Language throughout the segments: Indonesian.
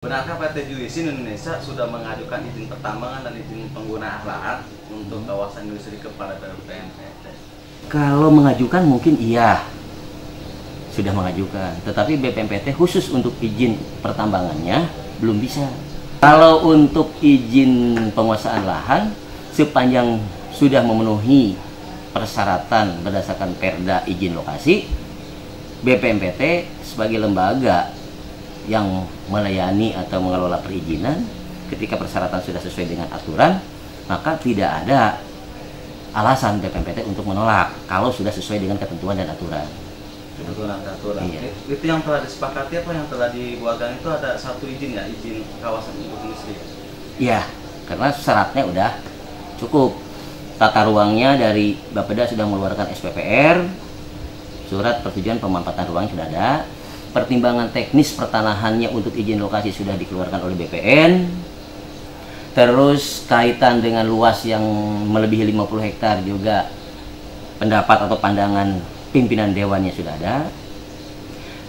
Benarkah PT Juisin Indonesia sudah mengajukan izin pertambangan dan izin penggunaan lahan untuk kawasan industri kepada BPMPT? Kalau mengajukan mungkin iya, sudah mengajukan. Tetapi BPMPT khusus untuk izin pertambangannya belum bisa. Kalau untuk izin penguasaan lahan, sepanjang sudah memenuhi persyaratan berdasarkan Perda izin lokasi, BPMPT sebagai lembaga yang melayani atau mengelola perizinan, ketika persyaratan sudah sesuai dengan aturan, maka tidak ada alasan BPMPT untuk menolak kalau sudah sesuai dengan ketentuan dan aturan. Ketentuan dan aturan. Iya. Itu yang telah disepakati apa yang telah dibuatkan itu ada satu izin ya, izin kawasan industri. Iya, karena syaratnya udah cukup. Tata ruangnya dari Bapeda sudah mengeluarkan SPPR, surat persetujuan pemanfaatan ruang sudah ada. Pertimbangan teknis pertanahannya untuk izin lokasi sudah dikeluarkan oleh BPN. Terus kaitan dengan luas yang melebihi 50 hektar juga pendapat atau pandangan pimpinan dewannya sudah ada.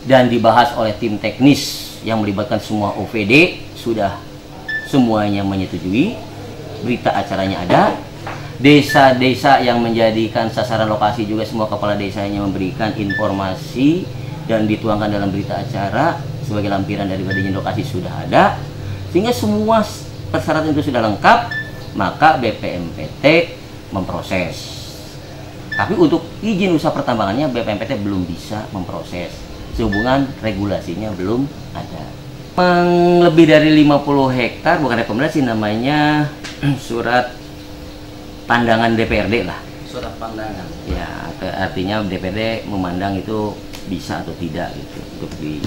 Dan dibahas oleh tim teknis yang melibatkan semua OVD, sudah semuanya menyetujui. Berita acaranya ada. Desa-desa yang menjadikan sasaran lokasi juga semua kepala desanya memberikan informasi dan dituangkan dalam berita acara sebagai lampiran daripada izin lokasi sudah ada, sehingga semua persyaratan itu sudah lengkap, maka BPMPT memproses. Tapi untuk izin usaha pertambangannya BPMPT belum bisa memproses, sehubungan regulasinya belum ada. Lebih dari 50 hektar bukan rekomendasi, namanya surat pandangan DPRD lah. Surat pandangan. Ya, artinya DPRD memandang itu bisa atau tidak gitu untuk di.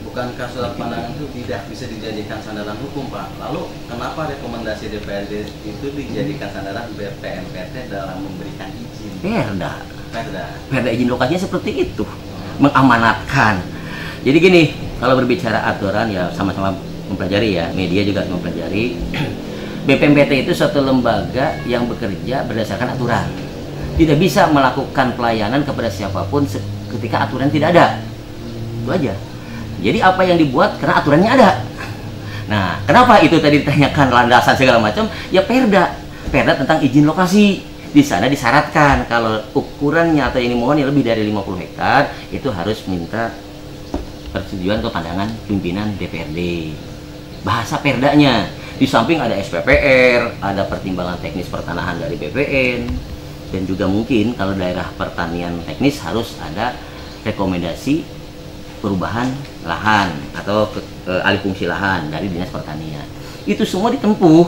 Bukankah surat pandangan itu tidak bisa dijadikan sandaran hukum, Pak? Lalu kenapa rekomendasi DPRD itu dijadikan sandaran BPMPT dalam memberikan izin? Perda izin lokasinya seperti itu, mengamanatkan. Jadi gini, kalau berbicara aturan ya sama-sama mempelajari ya, media juga mempelajari. BPMPT itu suatu lembaga yang bekerja berdasarkan aturan. Tidak bisa melakukan pelayanan kepada siapapun ketika aturan tidak ada. Itu aja. Jadi apa yang dibuat karena aturannya ada. Nah, kenapa itu tadi ditanyakan landasan segala macam? Ya Perda tentang izin lokasi. Di sana disyaratkan kalau ukurannya atau ini mohon lebih dari 50 hektar itu harus minta persetujuan atau pandangan pimpinan DPRD. Bahasa Perdanya. Di samping ada SPPR, ada pertimbangan teknis pertanahan dari BPN, dan juga mungkin kalau daerah pertanian teknis harus ada rekomendasi perubahan lahan atau alih fungsi lahan dari Dinas Pertanian. Itu semua ditempuh.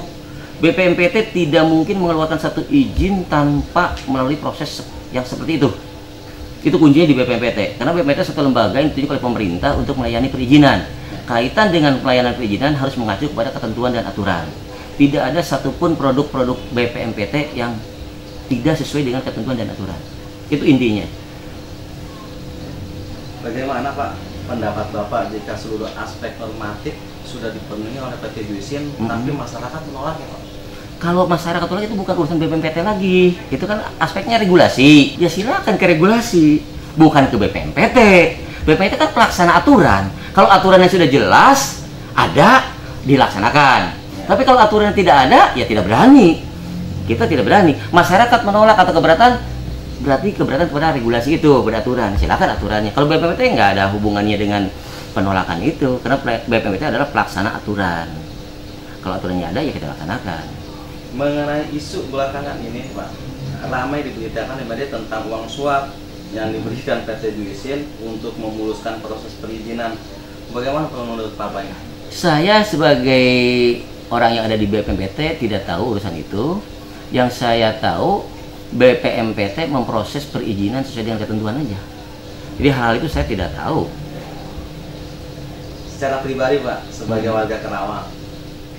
BPMPT tidak mungkin mengeluarkan satu izin tanpa melalui proses yang seperti itu. Itu kuncinya di BPMPT, karena BPMPT satu lembaga yang ditunjuk oleh pemerintah untuk melayani perizinan. Kaitan dengan pelayanan perizinan harus mengacu kepada ketentuan dan aturan. Tidak ada satupun produk-produk BPMPT yang tidak sesuai dengan ketentuan dan aturan. Itu intinya. Bagaimana Pak pendapat Bapak jika seluruh aspek normatif sudah dipenuhi oleh PT Juisin, tapi masyarakat menolak ya Pak? Kalau masyarakat menolak itu bukan urusan BPMPT lagi. Itu kan aspeknya regulasi. Ya silakan ke regulasi, bukan ke BPMPT. BPMPT kan pelaksana aturan. Kalau aturannya sudah jelas, ada, dilaksanakan. Ya. Tapi kalau aturan tidak ada, ya tidak berani. Kita tidak berani. Masyarakat menolak atau keberatan, berarti keberatan kepada regulasi itu, beraturan. Silakan aturannya. Kalau BPMPT nggak ada hubungannya dengan penolakan itu, karena BPMPT adalah pelaksana aturan. Kalau aturannya ada, ya kita laksanakan. Mengenai isu belakangan ini, Pak, ramai diberitakan di media tentang uang suap yang diberikan PT Juisin untuk memuluskan proses perizinan. Bagaimana menurut Bapak ini? Saya sebagai orang yang ada di BPMPT tidak tahu urusan itu. Yang saya tahu BPMPT memproses perizinan sesuai dengan ketentuan aja. Jadi hal itu saya tidak tahu. Secara pribadi Pak, sebagai warga Karawang,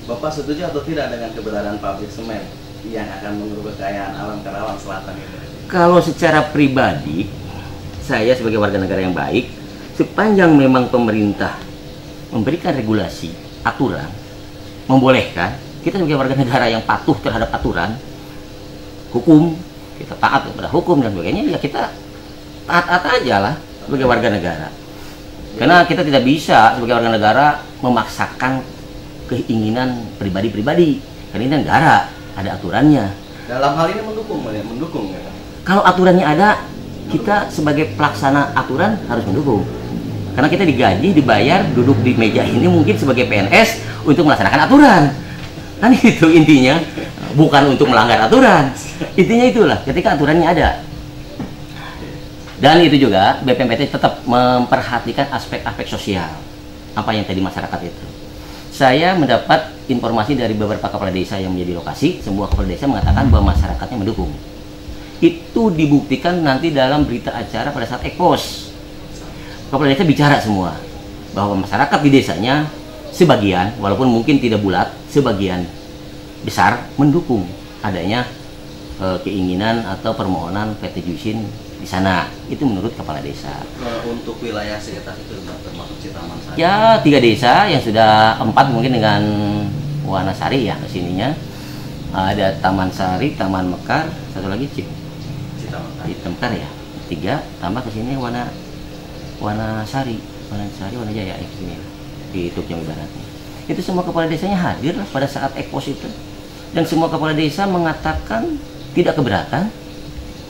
Bapak setuju atau tidak dengan keberadaan pabrik semen yang akan mengubah kekayaan alam Karawang Selatan ini? Kalau secara pribadi, saya sebagai warga negara yang baik, sepanjang memang pemerintah memberikan regulasi, aturan, membolehkan, kita sebagai warga negara yang patuh terhadap aturan, hukum, kita taat kepada hukum dan sebagainya, ya kita taat aja lah sebagai warga negara. Karena kita tidak bisa sebagai warga negara memaksakan keinginan pribadi-pribadi. Karena ini negara, ada aturannya. Dalam hal ini mendukung ya. Kalau aturannya ada, kita sebagai pelaksana aturan harus mendukung. Karena kita digaji, dibayar, duduk di meja ini mungkin sebagai PNS untuk melaksanakan aturan. Kan itu intinya, bukan untuk melanggar aturan. Intinya itulah, ketika aturannya ada. Dan itu juga BPMPT tetap memperhatikan aspek-aspek sosial. Apa yang tadi masyarakat itu. Saya mendapat informasi dari beberapa kepala desa yang menjadi lokasi, semua kepala desa mengatakan bahwa masyarakatnya mendukung. Itu dibuktikan nanti dalam berita acara pada saat ekpos. Kepala desa bicara semua bahwa masyarakat di desanya sebagian, walaupun mungkin tidak bulat, sebagian besar mendukung adanya keinginan atau permohonan PT Jusin di sana. Itu menurut kepala desa. Untuk wilayah sekitar itu termasuk Citaman Sari. Ya, 3 desa yang sudah 4 mungkin dengan Wanasari ya kesininya. Ada Taman Sari, Taman Mekar, satu lagi Citemekar ya. 3 tambah kesini Wanasari, Wanajaya ya kesini di Tukjang Ibaratnya. Itu semua kepala desanya hadir pada saat ekpos itu. Dan semua kepala desa mengatakan tidak keberatan,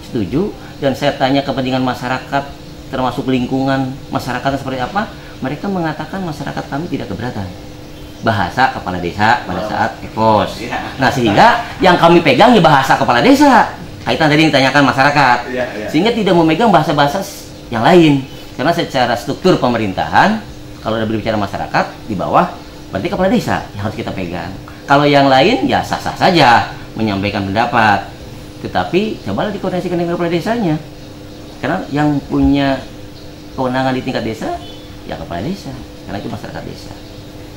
setuju. Dan saya tanya kepentingan masyarakat, termasuk lingkungan masyarakat seperti apa, mereka mengatakan masyarakat kami tidak keberatan. Bahasa kepala desa pada saat ekpos. Nah, sehingga yang kami pegang ya bahasa kepala desa. Kaitan tadi yang ditanyakan masyarakat. Sehingga tidak memegang bahasa-bahasa yang lain. Karena secara struktur pemerintahan, kalau udah berbicara masyarakat di bawah, berarti kepala desa yang harus kita pegang. Kalau yang lain ya sah-sah saja menyampaikan pendapat. Tetapi cobalah dikoordinasikan dengan kepala desanya. Karena yang punya kewenangan di tingkat desa ya kepala desa, karena itu masyarakat desa.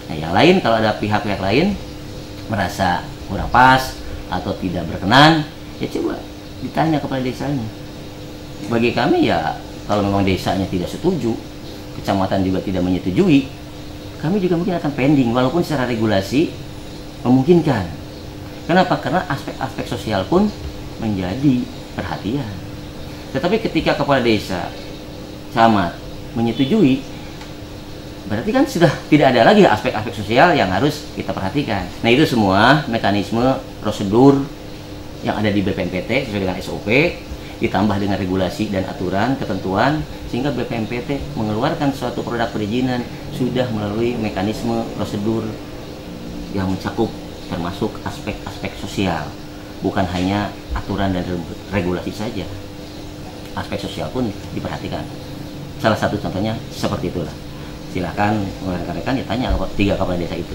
Nah, yang lain kalau ada pihak-pihak lain merasa kurang pas atau tidak berkenan, ya coba ditanya kepala desanya. Bagi kami ya kalau memang desanya tidak setuju, kecamatan juga tidak menyetujui, kami juga mungkin akan pending walaupun secara regulasi memungkinkan. Kenapa? Karena aspek-aspek sosial pun menjadi perhatian. Tetapi ketika kepala desa camat menyetujui, berarti kan sudah tidak ada lagi aspek-aspek sosial yang harus kita perhatikan. Nah, itu semua mekanisme prosedur yang ada di BPMPT sesuai dengan SOP, ditambah dengan regulasi dan aturan ketentuan, sehingga BPMPT mengeluarkan suatu produk perizinan sudah melalui mekanisme prosedur yang mencakup termasuk aspek-aspek sosial. Bukan hanya aturan dan regulasi saja, aspek sosial pun diperhatikan. Salah satu contohnya seperti itulah. Silakan rekan-rekan ya tanya 3 kepala desa itu.